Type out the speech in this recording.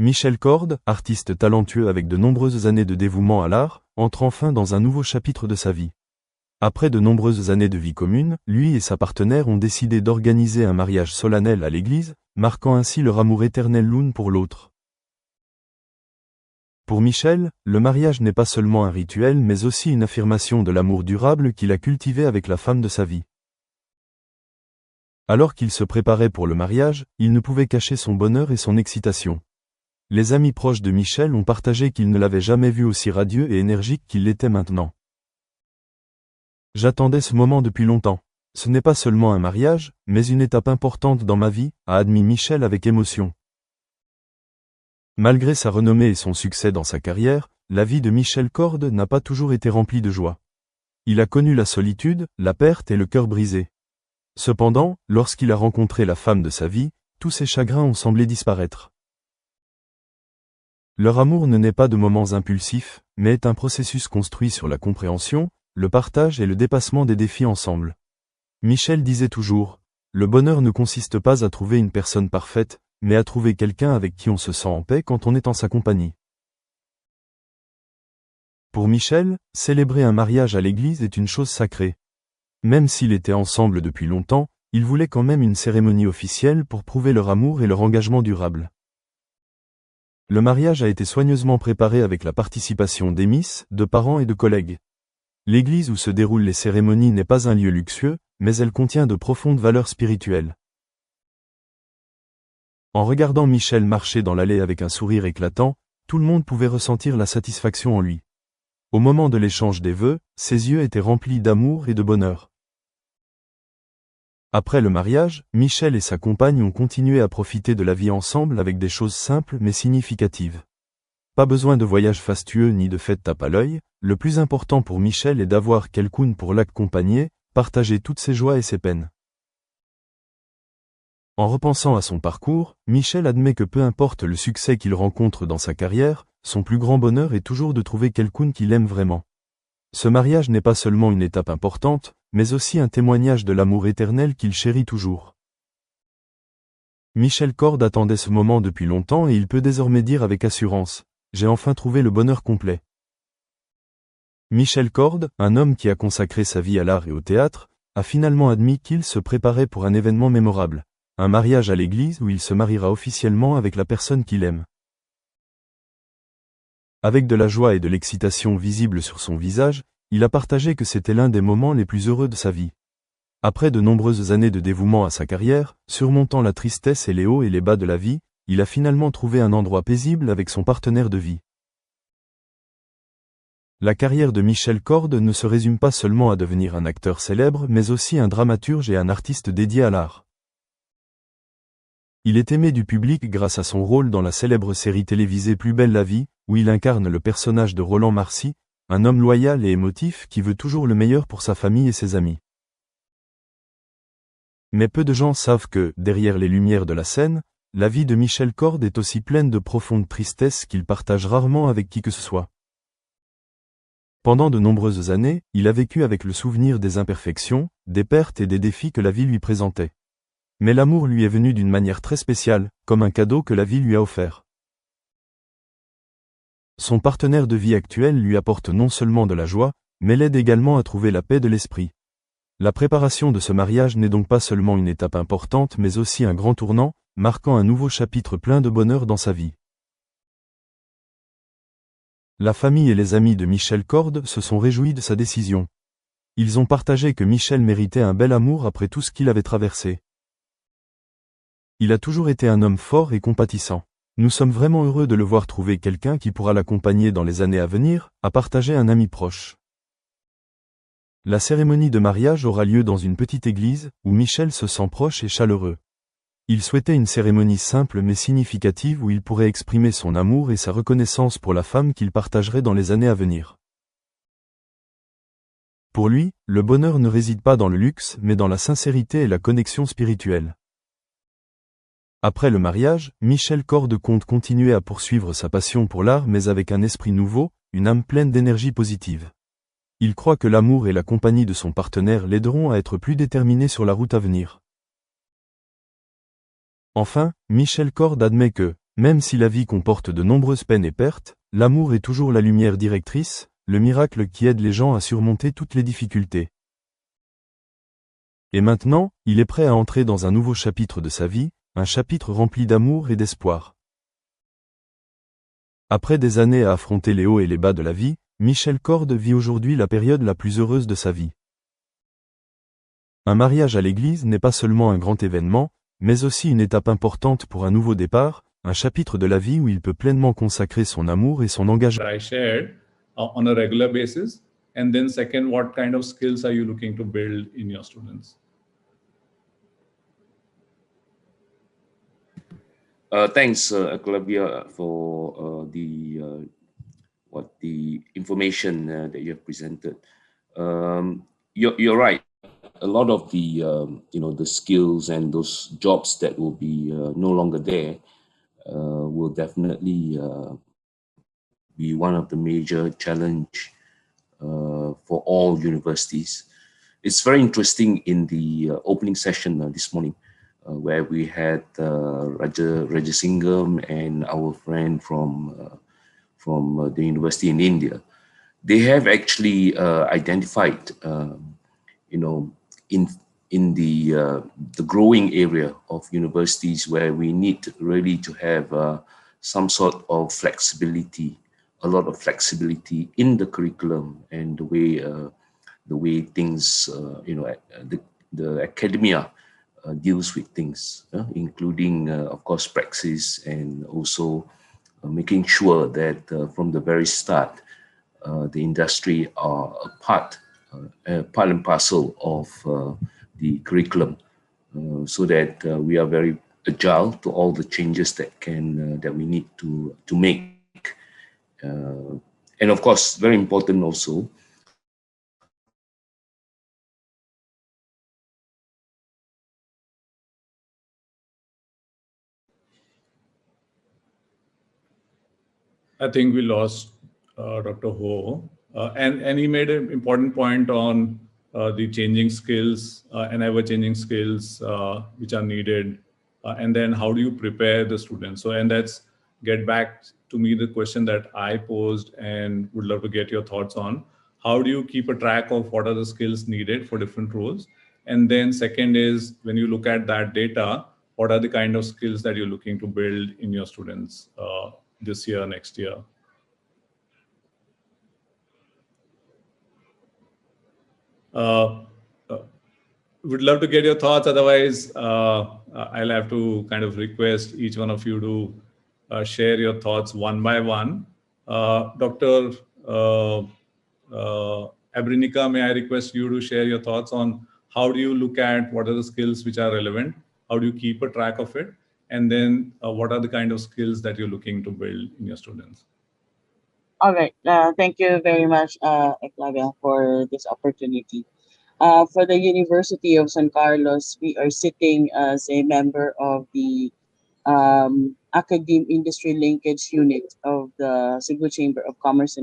Michel Cord, artiste talentueux avec de nombreuses années de dévouement à l'art, entre enfin dans un nouveau chapitre de sa vie. Après de nombreuses années de vie commune, lui et sa partenaire ont décidé d'organiser un mariage solennel à l'église, marquant ainsi leur amour éternel l'une pour l'autre. Pour Michel, le mariage n'est pas seulement un rituel mais aussi une affirmation de l'amour durable qu'il a cultivé avec la femme de sa vie. Alors qu'il se préparait pour le mariage, il ne pouvait cacher son bonheur et son excitation. Les amis proches de Michel ont partagé qu'ils ne l'avaient jamais vu aussi radieux et énergique qu'il l'était maintenant. J'attendais ce moment depuis longtemps. Ce n'est pas seulement un mariage, mais une étape importante dans ma vie, a admis Michel avec émotion. Malgré sa renommée et son succès dans sa carrière, la vie de Michel Cord n'a pas toujours été remplie de joie. Il a connu la solitude, la perte et le cœur brisé. Cependant, lorsqu'il a rencontré la femme de sa vie, tous ses chagrins ont semblé disparaître. Leur amour ne naît pas de moments impulsifs, mais est un processus construit sur la compréhension, le partage et le dépassement des défis ensemble. Michel disait toujours, « Le bonheur ne consiste pas à trouver une personne parfaite, mais à trouver quelqu'un avec qui on se sent en paix quand on est en sa compagnie. » Pour Michel, célébrer un mariage à l'église est une chose sacrée. Même s'ils étaient ensemble depuis longtemps, ils voulaient quand même une cérémonie officielle pour prouver leur amour et leur engagement durable. Le mariage a été soigneusement préparé avec la participation d'émisses, de parents et de collègues. L'église où se déroulent les cérémonies n'est pas un lieu luxueux, mais elle contient de profondes valeurs spirituelles. En regardant Michel marcher dans l'allée avec un sourire éclatant, tout le monde pouvait ressentir la satisfaction en lui. Au moment de l'échange des vœux, ses yeux étaient remplis d'amour et de bonheur. Après le mariage, Michel et sa compagne ont continué à profiter de la vie ensemble avec des choses simples mais significatives. Pas besoin de voyages fastueux ni de fêtes tape à l'œil, le plus important pour Michel est d'avoir quelqu'un pour l'accompagner, partager toutes ses joies et ses peines. En repensant à son parcours, Michel admet que peu importe le succès qu'il rencontre dans sa carrière, son plus grand bonheur est toujours de trouver quelqu'un qu'il aime vraiment. Ce mariage n'est pas seulement une étape importante, mais aussi un témoignage de l'amour éternel qu'il chérit toujours. Michel Cord attendait ce moment depuis longtemps et il peut désormais dire avec assurance, « J'ai enfin trouvé le bonheur complet. » Michel Cord, un homme qui a consacré sa vie à l'art et au théâtre, a finalement admis qu'il se préparait pour un événement mémorable, un mariage à l'église où il se mariera officiellement avec la personne qu'il aime. Avec de la joie et de l'excitation visible sur son visage, il a partagé que c'était l'un des moments les plus heureux de sa vie. Après de nombreuses années de dévouement à sa carrière, surmontant la tristesse et les hauts et les bas de la vie, il a finalement trouvé un endroit paisible avec son partenaire de vie. La carrière de Michel Cord ne se résume pas seulement à devenir un acteur célèbre mais aussi un dramaturge et un artiste dédié à l'art. Il est aimé du public grâce à son rôle dans la célèbre série télévisée Plus belle la vie, où il incarne le personnage de Roland Marcy, un homme loyal et émotif qui veut toujours le meilleur pour sa famille et ses amis. Mais peu de gens savent que, derrière les lumières de la scène, la vie de Michel Cord est aussi pleine de profonde tristesse qu'il partage rarement avec qui que ce soit. Pendant de nombreuses années, il a vécu avec le souvenir des imperfections, des pertes et des défis que la vie lui présentait. Mais l'amour lui est venu d'une manière très spéciale, comme un cadeau que la vie lui a offert. Son partenaire de vie actuel lui apporte non seulement de la joie, mais l'aide également à trouver la paix de l'esprit. La préparation de ce mariage n'est donc pas seulement une étape importante mais aussi un grand tournant, marquant un nouveau chapitre plein de bonheur dans sa vie. La famille et les amis de Michel Cord se sont réjouis de sa décision. Ils ont partagé que Michel méritait un bel amour après tout ce qu'il avait traversé. Il a toujours été un homme fort et compatissant. Nous sommes vraiment heureux de le voir trouver quelqu'un qui pourra l'accompagner dans les années à venir, a partagé un ami proche. La cérémonie de mariage aura lieu dans une petite église, où Michel se sent proche et chaleureux. Il souhaitait une cérémonie simple mais significative où il pourrait exprimer son amour et sa reconnaissance pour la femme qu'il partagerait dans les années à venir. Pour lui, le bonheur ne réside pas dans le luxe mais dans la sincérité et la connexion spirituelle. Après le mariage, Michel Cord compte continuer à poursuivre sa passion pour l'art mais avec un esprit nouveau, une âme pleine d'énergie positive. Il croit que l'amour et la compagnie de son partenaire l'aideront à être plus déterminé sur la route à venir. Enfin, Michel Cord admet que, Même si la vie comporte de nombreuses peines et pertes, l'amour est toujours la lumière directrice, le miracle qui aide les gens à surmonter toutes les difficultés. Et maintenant, il est prêt à entrer dans un nouveau chapitre de sa vie, un chapitre rempli d'amour et d'espoir. Après des années à affronter les hauts et les bas de la vie, Michel Corde vit aujourd'hui la période la plus heureuse de sa vie. Un mariage à l'église n'est pas seulement un grand événement, mais aussi une étape importante pour un nouveau départ, un chapitre de la vie où il peut pleinement consacrer son amour et son engagement. I shared on a regular basis? And then second, what kind of skills are you looking to build in your students? Thanks, Eclavia, for the information that you have presented. You're right. A lot of the the skills and those jobs that will be no longer there will definitely be one of the major challenge for all universities. It's very interesting in the opening session this morning, where we had Raja Singham and our friend from the university in India. They have actually identified, in the growing area of universities where we need really to have some sort of flexibility, a lot of flexibility in the curriculum and the way things, the academia deals with things, including, of course, praxis, and also making sure that from the very start, the industry are part and parcel of the curriculum, so that we are very agile to all the changes that we need to make, and of course, very important also. I think we lost Dr. Ho, and he made an important point on the changing skills and ever-changing skills which are needed, and then how do you prepare the students? So, and that's get back to me the question that I posed, and would love to get your thoughts on. How do you keep a track of what are the skills needed for different roles? And then second is, when you look at that data, what are the kind of skills that you're looking to build in your students this year, next year? Would love to get your thoughts. Otherwise, I'll have to kind of request each one of you to share your thoughts one by one. Dr. Abrinica, may I request you to share your thoughts on how do you look at what are the skills which are relevant? How do you keep a track of it? And then what are the kind of skills that you're looking to build in your students? All right. Thank you very much, Eclavia, for this opportunity. For the University of San Carlos, we are sitting as a member of the Academe Industry Linkage Unit of the Cebu Chamber of Commerce and